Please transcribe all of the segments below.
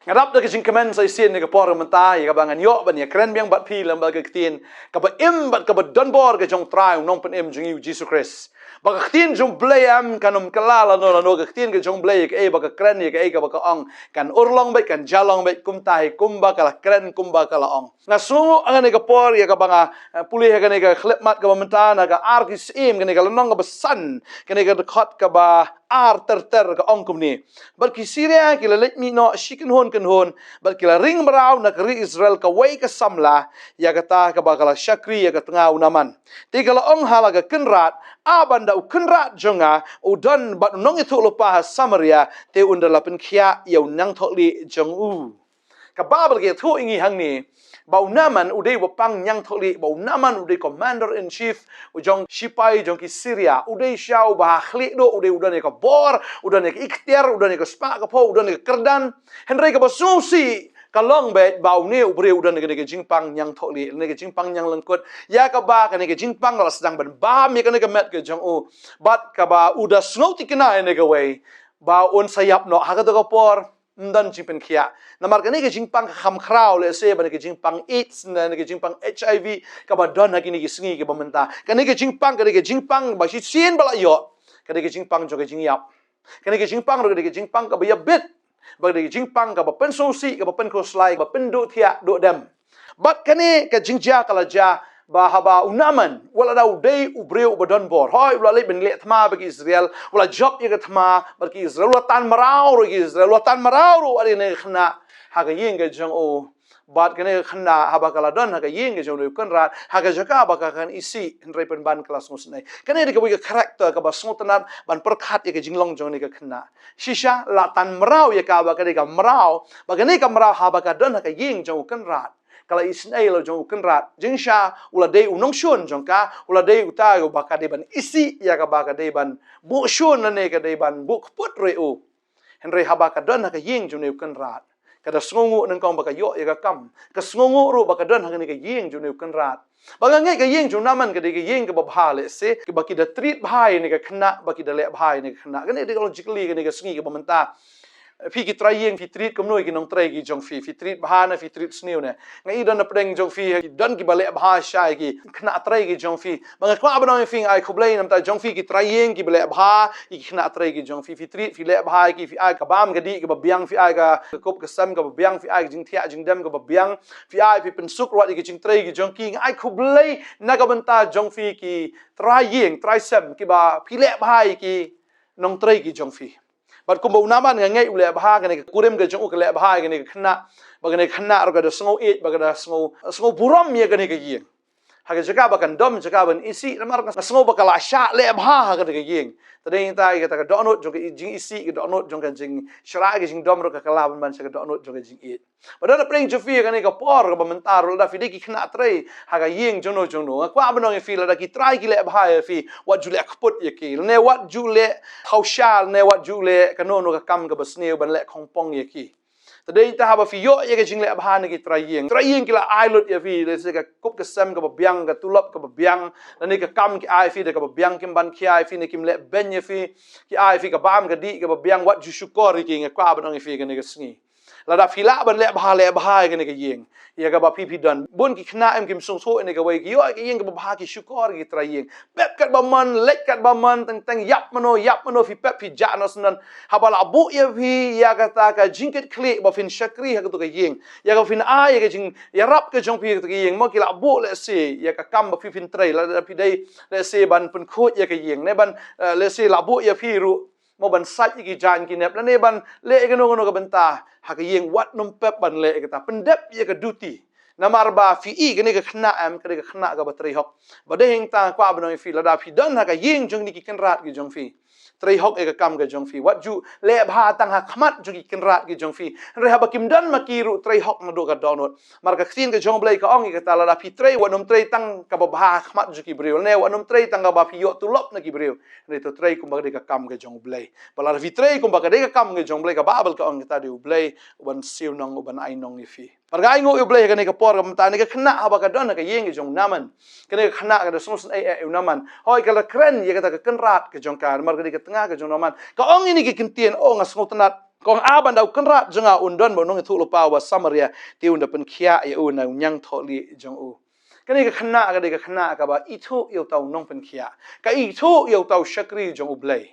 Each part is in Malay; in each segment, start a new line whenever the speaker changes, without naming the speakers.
ngadap da kijing kemen sai sin ni ka por menta ya ka bangan yo ban ya kren biang bat pi lam ba ka tin ka ba im bat ka ba don bor ka jong trai nong pen im jong yu Jesus Christ ba ka tin jong blayam kanom kalala no ka tin ka jong blay ka e ba ka kren ya ka e ka ba ka ong kan urlong ba kan jalong ba kum tai kum ba ka kren kum ba ka la ong na sungu ang ni ka por ya ka banga pulih ka ni ka khlep mat ka ba menta na ka ar ki sim ka ni ka lanong ka ba san ka ni ka khot ka ba ar ter ka ong kum ni bal ki Syria ki la let mi no shikin hon kan hon bal ki la ring brau na kri Israel ka wei ka samla ya ka ta ka ba ka la shakri ya ka tanga unaman ti ka la ong hala ka kenrat abanda u kenrat jonga u don bat nong itu lupa Samaria te unda la pen khia yau nang tholi jong u ka babal ke thu ingi hang ni bau naman udai wapang nyang tholi bau naman udai commander in chief ujong sipai jong ki Syria udai syau bah khli do udai udan ka bor udan ka ikhtiar udan ka spa ka po udan ka kerdan henry ka basusi kalong bet bau ni ubre udan ka jingpang nyang tholi ne ka jingpang nyang lengkut ya ka ba ka ne ka jingpang la sedang ban ba mi ka ne ka met ka jong u bat ka ba uda snoti kena ne ka wei ba on sayap no ha ka to ka por ndan jingpen khia namar ka ne ka jingpang kham khrau le se ba ne ka jingpang AIDS ne ka jingpang HIV ka ba don ha ki ni ki sngi ka ba menta ka ne ka jingpang ba shi sien bala yo ka ne ka jingpang jo ka jingyap ka ne ka jingpang ro ka ne ka jingpang ka ba ya bit ba ne ka jingpang ka ba pen so si ka ba pen ko slai ba pen do thia do dem bat ka ne ka jingja kala ja ba haba unaman wala da udai ubreu badon bor hoy wala le ben le thma ba ki Israel wala job ye ka thma ba ki Israel wala tan marau ro ki Israel wala tan marau ro ari ne khna ha ga yin ga jong o bat ka ne khna haba kala don ha ga yin ga jong le kan rat ha ga jaka ba ka kan isi henry pen ban kelas mus nai ka ne ka wi ka character ka ba smotanat ban perkhat ye ka jinglong jong ne ka khna shisha la tan marau ye ka ba ka ne ka marau ba ka ne ka marau haba ka don ha ka yin jong kan rat kala Israel jong kenrat jingsha ula dei unong shun jongka ula dei uta go baka de ban isi ya ka baka de ban bu shun ne ka de ban bu put re u henry habaka don ka ying june kenrat kada sngongu nang kong baka yo ya ka kam ka sngongu ru baka don ka ne ka ying june kenrat baka ngai ka ying jung naman ka de ka ying ka babhale se ka baki da treat bhai ne ka khna baki da le bhai ne ka khna ka ne logically ka ne ka sngi ka bamenta fi ki traying fi treat kumno ki nong tray ki jong fi treat bahana fi treat sniu ne ngai don na preng jong fi ki don ki bale bha sha ki khna tray ki jong fi bang kwa ba fi ai khublai nam ta jong fi ki traying ki bale bha ki khna tray ki jong fi treat fi le bha ki fi ai ka bam ga di ka biang fi ai ka kop ka sam ka biang fi ai jing thia jing dem ka biang fi ai fi pen suk ro ki jing tray ki jong ki ai khublai na ka banta jong fi ki traying try sam ki ba fi le bha ki nong tray ki jong fi bat kumbo naman nga ngai ule bha ga ne kurem ga jong ule bha ga ne khna ba ga ne khna ro ga da sngo it ba ga da sngo buram ye ga ne ga yeng ha ga jaga ba kan dom jaga ban isi namar ka sngo ba kala sha le bha ga ne ga yeng tadeng ta ga ta ga donot jong ga jing isi ga donot jong ga jing shra ga jing dom ro ka kala ban sa ga donot jong ga jing it ba da preng ju fi ga ne ga por ga ba mentar ro da fi de ki khna tre ha ga yeng jong no kwa ba no fi la da ki trai ki le bha ye fi wat ju le khput ye ki ne wat ju le khau sha ne wat ju le ka no ka kam ga ba sneu ban le khong pong ye ki tadeng ta ha ba fi yo ye ga jing le bha ne ki trai ki la ai lut ye fi le se ga kup ka sam ga ba biang ga tulop ga ba biang ne ka kam ki ai fi de ga ba biang kim ban ki ai fi ne kim le ben ye fi ki ai fi ka bam ga di ga ba biang wat ju shukor ki nga kwa ba no fi ga ne ga sngi la da phila ban le bha ga ne ga yeng ya ga ba pi dan bun ki khna em kim sung so ne ga wei ki yo ki yeng ga ba ki shukor ki tra yeng pep kat ba man lek kat ba man tang yap mano fi pep fi ja no snan ha ba la bu ye fi ya ga ta ka jinket kle ba fin shakri ha ga to ga yeng ya ga fin a ya ga jing ya rap ka jong pi ga yeng mo ki la bu le se ya ka kam ba fi fin tre la da pi dei le se ban pun khot ya ga yeng ne ban le se la bu ya fi ru mo ban sat ki jan ki nep la ne ban le ga no ga banta ha ga yeng wat num pep ban le ga ta pendep ye ga duty namar ba fi i ga ne ga khna am ga khna ga ba tri hok ba de heng ta kwa ba no fi la da fi dan ha ga yeng jong ni ki kan rat ki jong fi tri hok e ga kam ga jong fi wat ju le bha tang ha khmat jong ki kan rat ki jong fi re ha ba kim dan ma ki ru tri hok ma do ga donot mar ga khin ga jong blai ka ong ga ta la da fi tri wa nom tri tang ka ba bha khmat ju ki breu ne wa nom tri tang ga ba fi yo tu lop na ki breu ne to tri kum ba de ga kam ga jong blai ba la fi tri kum ba ga de ga kam ga jong blai ga ba bal ka ong ta de blai wan siu nong ban ai nong ni fi par ga ngo blai ga ne ga por ga ta ne ga khna ha ba ga don ga yeng ga jong naman ga ne ga khna ga de sung sun ai naman hoi ga la kren ye ga ta ga kan rat ga jong ka mar ga de ga tanga ga jong naman ka ong ni ki kin tien ong a sngo tanat Kong aban dau kenrat jenga undon bo nong itu lupa wa Samaria ti unda pen kia ya u na nyang tholi jong u. Kani ka khna ka ba itu yo tau nong pen kia. Ka itu yo tau shakri jong u blai.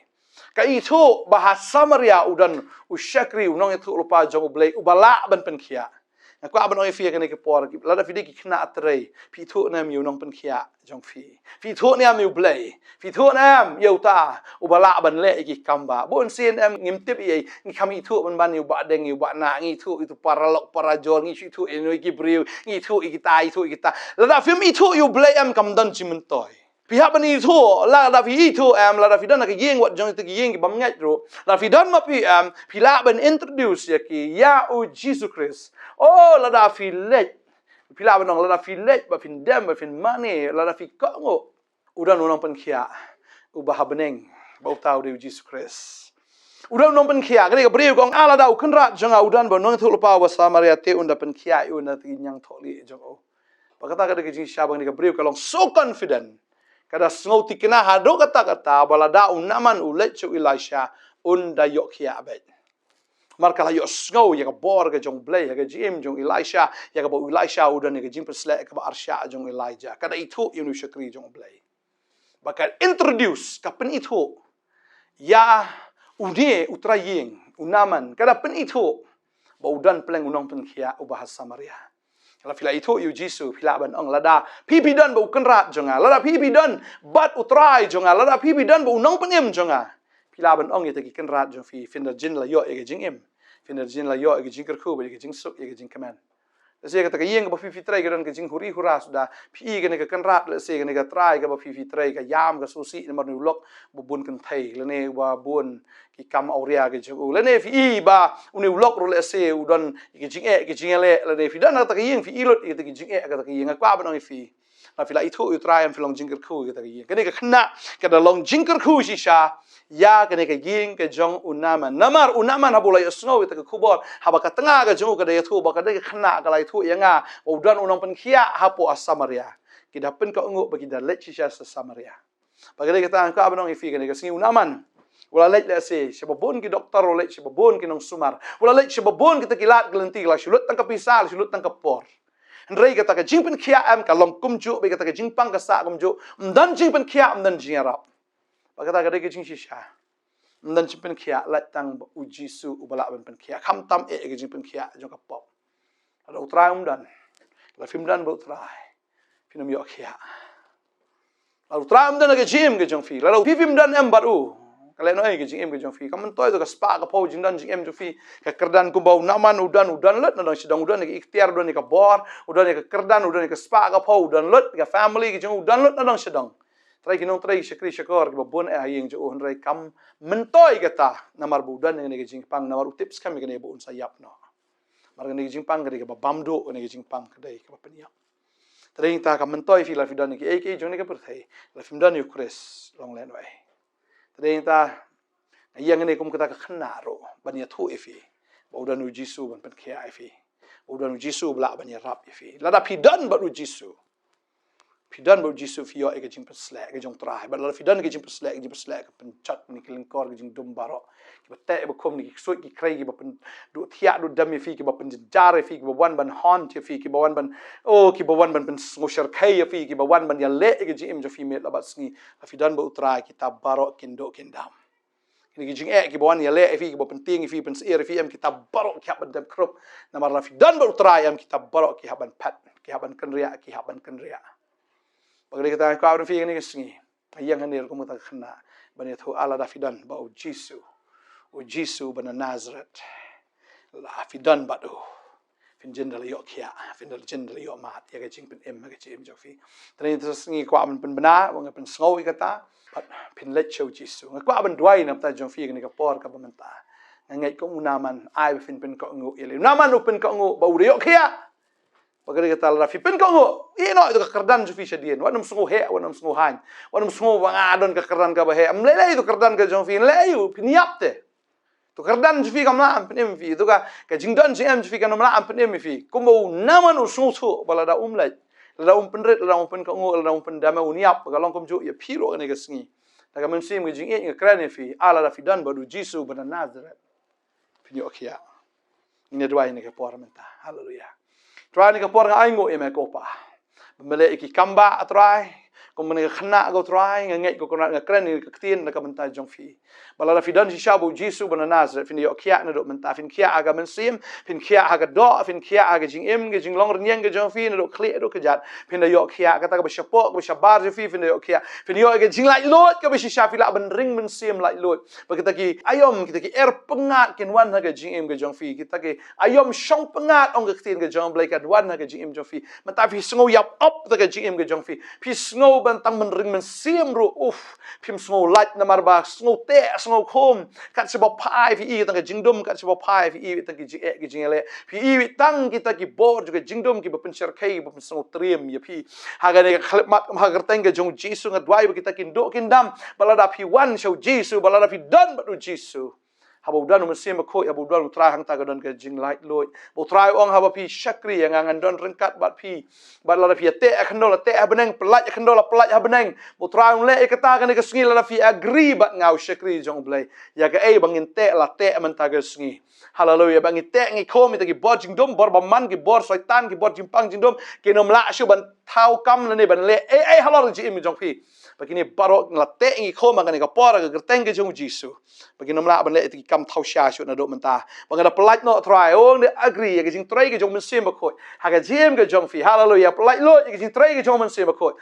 Ka itu bahas Samaria udan u shakri nong itu lupa jong u blai u bala ban pen kia. Aku aban oi fia kani ke por la da fidi ki khna atrei pi thu nam yu nong pen kia jong fi thu nam yu blai fi thu nam yu ta u bala ban le ki kamba bon sin em ngim tip ye ngi khami thu ban yu ba deng yu ba na ngi thu itu paralok parajor ngi thu enoi ki briu ngi thu i ta la da film i thu yu blai em kam dan chimen toy pihak bani thu la da fi thu em la da fi dan ka yeng wat jong ki yeng ki bam ngai ro la fi dan ma pi em pila ban introduce ya ki ya o Jesus Christ oh la da fi let pila ban la da fi let ba fin dem ba fin money la da fi ko ngo udan nong pen khia u ba habeneng ba tau de Jesus Christ udan nong pen khia ka bri gong ala da u khnra jonga udan ba nong thul pa wa Samaria te unda pen khia u na ti nyang tholi jong o ba kata ka de ji shabang ni ka bri ka long so confident kada ngau tikina hado kata balada unaman ulet chu Elisha unda yok khia abet markala yo ngau ya bor ga jong blai ga jim jong Elisha ya ga bo Elisha udan ga jim persle ka ba arsha jong Elijah kada itu inu shakri jong blai bakal introduce ka pen itu ya udie utraying unaman kada pen itu ba udan pleng unong pen khia ubahas Samaria la fila itu yu jisu fila ban ong lada pipi dan bu kenrat jonga lada pipi dan bat utrai jonga lada pipi dan bu nong penim jonga fila ban ong yete ki kenrat jong fi finder jin la yo e jing im finder jin la yo e jing kerku be jing suk e jing keman se kata ka yeng ba fi trai ga jing huri hura sudah pi ga ne ka kenrat le se ga ne ka trai ga ba fi trai ga yam ga susi mar nu lok bu bun kan thai le ne wa bun ki kam auria ke ju le ne fi ba uni ulok ro le se udon ki jing le le fi dan ta yeng fi ilot ki jing ka ta yeng kwa ba no fi la fi la itu u try am fi long jingker khu ka ta yeng ke ne ka khna ka da long jingker khu shi sha ya ke ne ka yeng ke jong unama namar unama na bola snow ta ka khubor ha ba ka tanga ka ju ka de thu ba ka de khna ka lai thu yanga udon unong pen khia ha po Samaria ki da pen ka ungu ba ki da let shi sha Samaria ba ka de ka ta ka ba no fi ka ne ka singi unaman wala lek le se sebabon ki doktor wala sebabon ki nong sumar wala lek sebabon kita kilat gelenti la sulut tang ka pisal sulut tang ka por ndrei kata ka jingpen khia am ka long kumju be kata ka jingpang ka sa kumju mdan jingpen khia mdan jingarap ba kata ka de ki jing shisha mdan jingpen khia la tang u jisu u bala ben pen khia kham tam e ka jingpen khia jong ka pop ada utrai umdan la fim dan bo utrai finam yo khia la utrai umdan ka jim ka jong fi la fim dan am baru kalian oi ke jing em ke jong fi kamen toy to ka spa ka pau jing dan jing em jong fi ka kerdan ku bau naman udan let na sidang udan ke ikhtiar udan ke bor udan ke kerdan udan ke spa ka pau udan let ka family ke jong udan let na sidang trai ki nong trai shakri shakor ke bon e ayeng jo on rai kam mentoy kata namar budan ne ke jing pang namar tips kam ke ne bo un sayap no mar ke jing pang ke ba bamdo ne ke jing pang ke dai ka penia trai ta ka mentoy fi la fi dan ke ek jong ne ke perthai la fi dan yu kres long len wai tadi ta yang ini kum kata kenaro bania thu ifi baudan u jisu ban pen khia ifi baudan u jisu bla bania rap ifi lada pidan ba u jisu pidan ba u jisu fi yo e jing persle ke jong trai ba lada pidan ke jing persle pen chat ni kelin kor ke jing dum baro ki bate ba kom ni soi ki krei ki ba pen du thia du dam fi ki ba pen jar fi ki ba wan ban hon ti fi ki ba wan ban ki ba wan ban pen ngosher kai fi ki ba wan ban ya le ke jing jo fi me la ba sngi fidan ba utrai kitab baro kindo kindam ini jing ki ba wan ya le fi ki ba pen ting fi pen ser fi am kitab baro ki haban dam krop namar la fidan ba utrai am kitab baro ki haban pat ki haban kenria bagre kita ka fi ni sngi yang hanir ko muta khna bani thu ala da fidan ba u jisu bana Nazareth la fidan ba do fin jendal yo kia fin jendal yo mat ya ga jing pen em ga jim jo fi tren terus ngi kwa pen bana wa pen sngo kata pin let show jisu kwa ban dwai nam ta jong fi ni ka por ka pamenta ngai ko unaman ai fin pen ko ngu ile unaman pen ko ngu ba u yo kia bagari kata la fi pen ko ngu ino itu ka kerdan jo fi shadien wa nam sngo he wa nam sngo han wa nam sngo wa ngadon ka kerdan ka ba he am lele itu kerdan ka jong fi leyu pin yapte to kerdan fi kam la ampnem fi to ka jingdan jm fi kam la ampnem fi kumbo naman usu bala da umlai la penret la pen ko ngol la pen dama uniap ka long kom ju ya phiro ne ka sngi ta ka mensim jing e ka kran fi ala da fidan badu jisu bana Nazareth pinyo kia ini dua ini ke por menta haleluya try ni ke por ngai ngo eme ko pa mele iki kamba try kemudian kena go try ngai go kena keren ni ketien na menta jong fi balada fidan si shabu jisu bana nazar fin yo kia na do menta fin kia aga mensim fin kia aga do fin kia aga jing im ge jing long rnyang ge jong fi na do kli do kejat fin yo kia kata ke shapo ke shabar je fi fin yo kia fin yo ge jing lai lot ke si shafi la ben ring mensim lai lot ba kita ki ayom kita ki pengat kin wan ha ge jing im ge jong fi kita ki ayom shong pengat ong ge ketien ge jong blai ka wan ha ge jing im jong fi menta fi sngo yap op ge jing im ge jong fi fi sngo ban tang men ring mensim ru phim sngo light na marba sngo te sngo khom kat se bo pai fi i tang ge jingdom kat se bo pai fi i tang ge ji ge jingele fi i tang kita ki bor juga jingdom ki ben cher kai ben sngo triem ya fi ha ga ne khlep mat ha ga tang ge jong jisu ngadwai kita kin do kin dam balada fi wan show jisu balada fi dan batu jisu habo dan mesim ko ya bo dan tra hang ta ga dan ke jing light loy bo try ong haba pi shakri yang ngan don rengkat bat pi balada fi te akhnol te beneng pelaj akhnol pelaj ha beneng bo try ong le kata kan ke sngi la fi agree bat ngau shakri jong blai ya ke bangin te la te man ta ga sngi haleluya bangin te ngi ko mi ta ki bor jing dom bor baman ki bor syaitan ki bor jimpang jing dom ke nom la shu ban thau kam la ne ban le halal ji im jong fi begini barok ngate ngi ko mangani ka pora ga gerteng ge jong jisu begini mla ban le ti kam thau sha shu na do menta bangada pelaj no try ong de agree ge jing trai ge jong men sim ko ha ga jim ge jong fi hallelujah pelaj lo ge jing trai ge jong men sim ko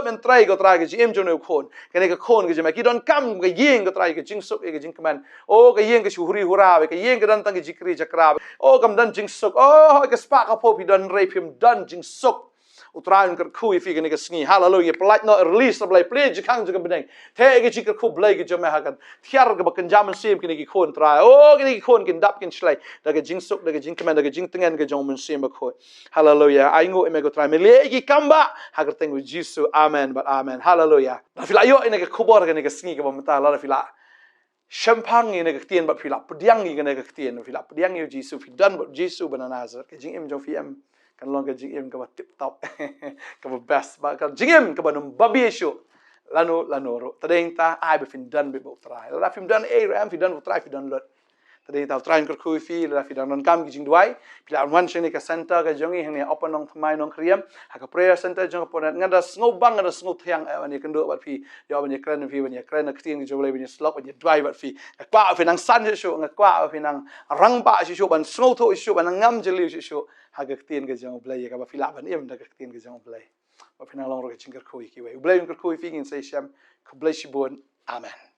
men trai go trai ge jim jong no kon ke ne ga kon ge jema ki don kam ge ying ge trai ge jing suk ge jing kaman o ge ying ge huri hura ge ying ge dan tang ge jikri jakra o kam dan jing suk o ge spa ka po pi dan rape him dan jing suk utrain ker khu ifi gani gasngi hallelujah pelaj no release blai play jikang juga beneng the ge jikar khu blai ge jome hakan thiar ge bakan jaman sim kini ki khon tra o kini ki khon kin dap kin shlai da ge jingsuk da ge jing kemen da ge jing tengen ge jong men sim ba khu hallelujah ai ngo eme go tra me le gi kamba hagar tengu jisu amen but amen hallelujah da fila yo ine ge khubor ge ne gasngi ge bamta la fila champagne ine ge tien ba fila pediang ge ne ge tien fila pediang yo jisu fi dan ba jisu bananazar ke jing im jong fi em kan long ke jing ka tip top ka best ba ka jing ka num babi shu lanu ro tadeng ta ai be fin dan be bo try la fin dan ram fi dan bo try fi dan lot tadeng ta try ka khu fi la fi dan non kam ki jing duai pila wan shene ka center ka jongi hang ne open Nongthymmai Nongkhryiem ha ka prayer center jong Potternet ngada sngo bang ngada sngo thiang ani kan do bat fi yo ban ye kran fi ban ye kran ka ting jo le ban ye slok ban ye dry bat fi kwa fi nang san shu kwa fi nang rang ba shu ban sngo tho shu ban ngam jeli shu hagak tien ke jong blai ka ba fila ban em da ka tien ke jong blai ba phina long ro ke chingkar khoi ki we blai ung kar khoi fi ngin sai sham ko blai shi bon amen